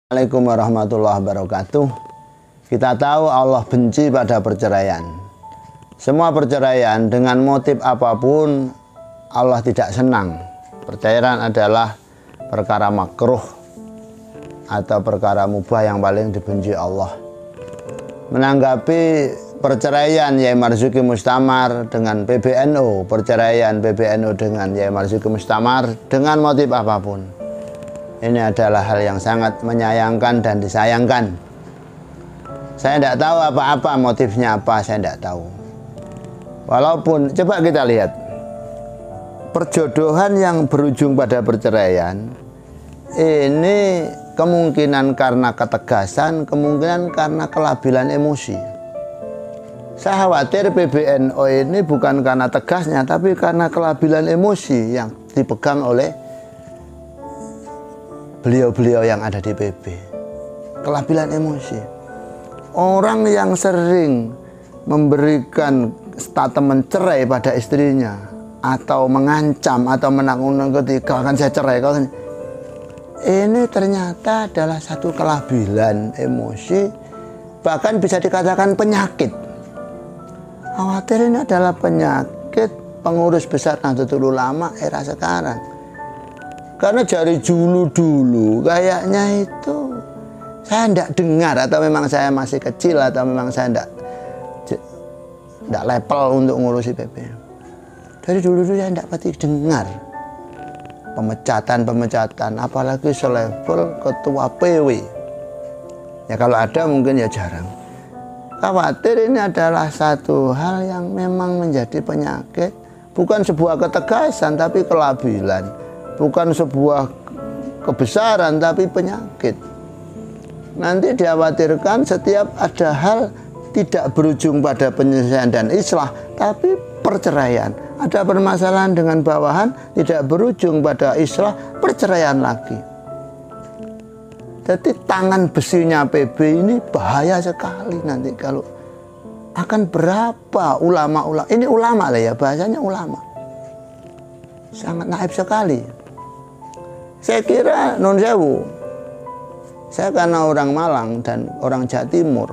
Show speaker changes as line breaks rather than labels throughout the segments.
Assalamualaikum warahmatullahi wabarakatuh. Kita tahu Allah benci pada perceraian. Semua perceraian dengan motif apapun Allah tidak senang. Perceraian adalah perkara makruh atau perkara mubah yang paling dibenci Allah. Menanggapi perceraian Yai Marzuki Mustamar dengan PBNU, perceraian PBNU dengan Yai Marzuki Mustamar dengan motif apapun, ini adalah hal yang sangat menyayangkan dan disayangkan. Saya tidak tahu apa-apa motifnya apa, saya tidak tahu. Walaupun, coba kita lihat, perjodohan yang berujung pada perceraian, ini kemungkinan karena ketegasan, kemungkinan karena kelabilan emosi. Saya khawatir PBNU ini bukan karena tegasnya, tapi karena kelabilan emosi yang dipegang oleh beliau-beliau yang ada di PB. Kelabilan emosi. Orang yang sering memberikan statement cerai pada istrinya, atau mengancam atau menakut-nakuti, kau akan saya cerai, kau akan... Ini ternyata adalah satu kelabilan emosi, bahkan bisa dikatakan penyakit. Khawatir ini adalah penyakit pengurus besar Nahdlatul Ulama era sekarang. Karena dari dulu kayaknya itu saya tidak dengar, atau memang saya masih kecil, atau memang saya tidak level untuk ngurusi PP. Dari dulu saya tidak pasti dengar pemecatan, apalagi selevel ketua PW. Ya kalau ada mungkin ya jarang. Khawatir ini adalah satu hal yang memang menjadi penyakit, bukan sebuah ketegasan tapi kelabilan. Bukan sebuah kebesaran tapi penyakit. Nanti dikhawatirkan setiap ada hal tidak berujung pada penyelesaian dan islah, tapi perceraian. Ada permasalahan dengan bawahan tidak berujung pada islah, perceraian lagi. Jadi tangan besinya PB ini bahaya sekali nanti kalau akan berapa ulama-ulama. Ini ulama lah ya, bahasanya ulama. Sangat naif sekali. Saya kira non sewu, saya karena orang Malang dan orang Jawa Timur,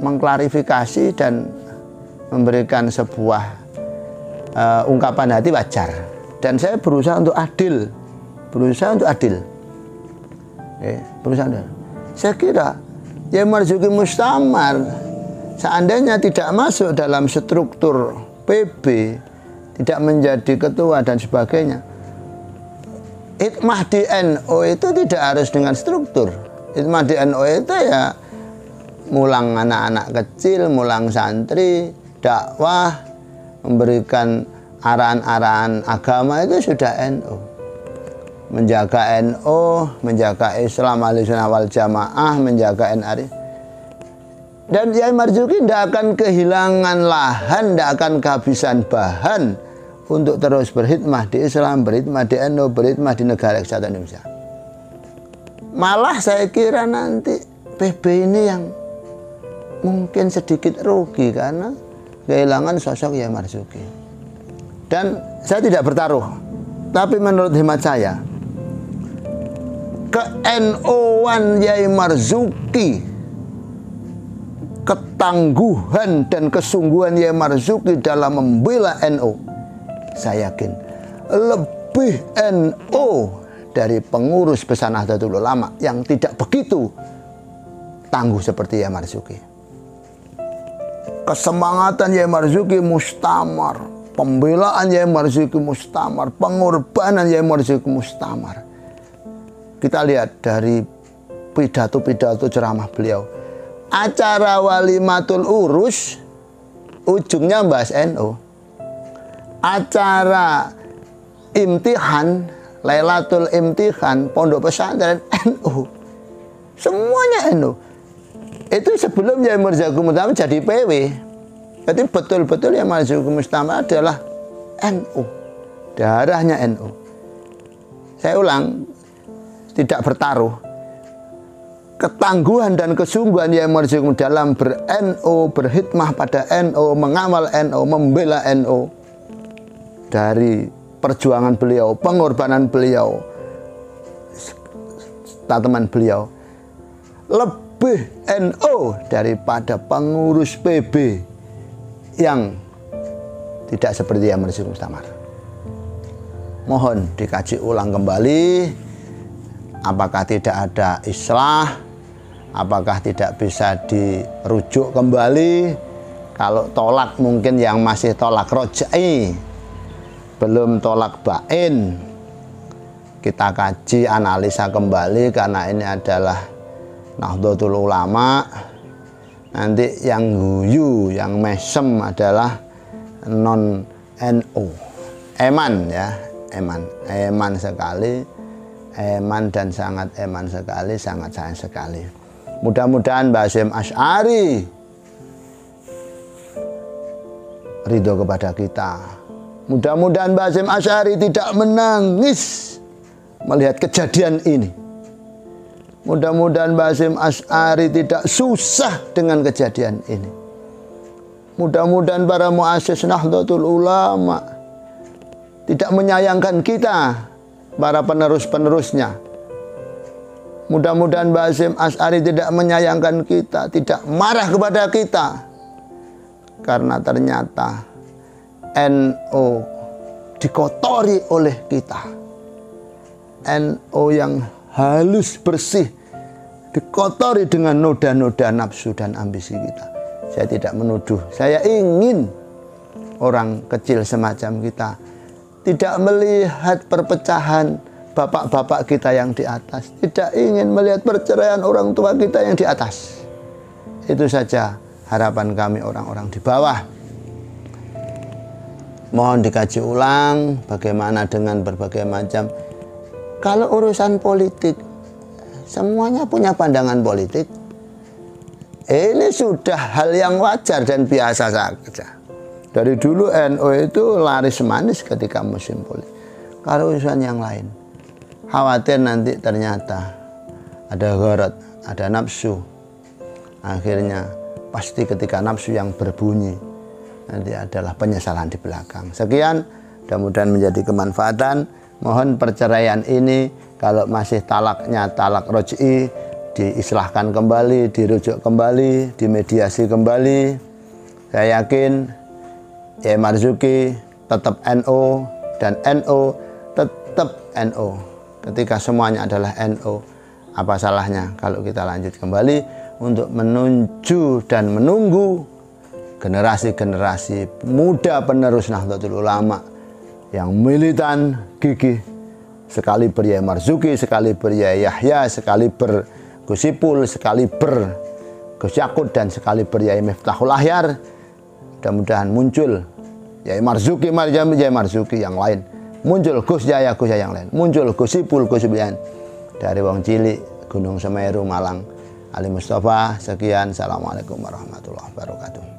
mengklarifikasi dan memberikan sebuah ungkapan hati wajar, dan saya berusaha untuk adil, berusaha. Saya kira Yai Marzuki Mustamar seandainya tidak masuk dalam struktur PB, tidak menjadi ketua dan sebagainya, hikmah di NU itu tidak harus dengan struktur. Hikmah di NU itu ya mulang anak-anak kecil, mulang santri, dakwah, memberikan arahan-arahan agama, itu sudah NU. Menjaga NU, menjaga Islam Ahlussunnah wal Jamaah, menjaga NRI. Dan Yai Marzuki tidak akan kehilangan lahan, tidak akan kehabisan bahan untuk terus berkhidmah di Islam, berkhidmah di NU, berkhidmah di negara kesatuan Indonesia. Malah saya kira nanti PB ini yang mungkin sedikit rugi karena kehilangan sosok Yai Marzuki. Dan saya tidak bertaruh, tapi menurut hemat saya, ke-NU-an Yai Marzuki, ketangguhan dan kesungguhan Yai Marzuki dalam membela NU, saya yakin lebih NU dari pengurus besar Nahdlatul Ulama yang tidak begitu tangguh seperti Yai Marzuki. Kesemangatan Yai Marzuki Mustamar, pembelaan Yai Marzuki Mustamar, pengorbanan Yai Marzuki Mustamar. Kita lihat dari pidato-pidato ceramah beliau. Acara Walimatul Urus ujungnya bahas NU. Acara imtihan, Lailatul Imtihan, pondok pesantren, NU. Semuanya NU. Itu sebelum Yai Marzuki Mustamar jadi PW. Jadi betul-betul Yai Marzuki Mustamar adalah NU. Darahnya NU. Saya ulang, tidak bertaruh. Ketangguhan dan kesungguhan Yai Marzuki dalam ber-NU, berkhidmah pada NU, mengawal NU, membela NU. Dari perjuangan beliau, pengorbanan beliau, kata teman beliau, lebih NO daripada pengurus PB yang tidak seperti Kiai Marzuki Mustamar. Mohon dikaji ulang kembali, apakah tidak ada islah, apakah tidak bisa dirujuk kembali. Kalau tolak mungkin yang masih tolak rojai, belum tolak bain, kita kaji analisa kembali, karena ini adalah Nahdlatul Ulama. Nanti yang guyu, yang mesem adalah non NU, eman ya, eman sekali, eman dan sangat eman sekali, sangat sayang sekali. Mudah-mudahan Mbah Hasyim Asy'ari ridho kepada kita. Mudah-mudahan Mbah Hasyim Asy'ari tidak menangis melihat kejadian ini. Mudah-mudahan Mbah Hasyim Asy'ari tidak susah dengan kejadian ini. Mudah-mudahan para muassis Nahdlatul Ulama tidak menyayangkan kita, para penerus-penerusnya. Mudah-mudahan Mbah Hasyim Asy'ari tidak menyayangkan kita, tidak marah kepada kita. Karena ternyata NU dikotori oleh kita. NU yang halus bersih dikotori dengan noda-noda nafsu dan ambisi kita. Saya tidak menuduh, saya ingin orang kecil semacam kita tidak melihat perpecahan bapak-bapak kita yang di atas, tidak ingin melihat perceraian orang tua kita yang di atas. Itu saja harapan kami orang-orang di bawah. Mohon dikaji ulang bagaimana dengan berbagai macam. Kalau urusan politik, semuanya punya pandangan politik. Ini sudah hal yang wajar dan biasa saja. Dari dulu NU itu laris manis ketika musim politik. Kalau urusan yang lain, khawatir nanti ternyata ada gharat, ada nafsu. Akhirnya pasti ketika nafsu yang berbunyi, nanti adalah penyesalan di belakang. Sekian, mudah-mudahan menjadi kemanfaatan. Mohon perceraian ini kalau masih talaknya talak roj'i, diislahkan kembali, dirujuk kembali, dimediasi kembali. Saya yakin Kiai Marzuki tetap NU dan NU tetap NU. Ketika semuanya adalah NU, apa salahnya kalau kita lanjut kembali untuk menuju dan menunggu generasi-generasi muda penerus Nahdlatul Ulama yang militan, gigih, sekali Kiai Marzuki, sekali Kiai Yahya, sekali Gus Ipul, sekali Gus Yakut, dan sekali Kiai Miftahul Ahyar. Mudah-mudahan muncul Kiai Marzuki, Kiai Marzuki yang lain, muncul Gus Yahya yang lain, muncul Gus Ipul, Gus Ipul dari wong cilik Gunung Semeru, Malang. Ali Mustafa, sekian. Assalamualaikum warahmatullahi wabarakatuh.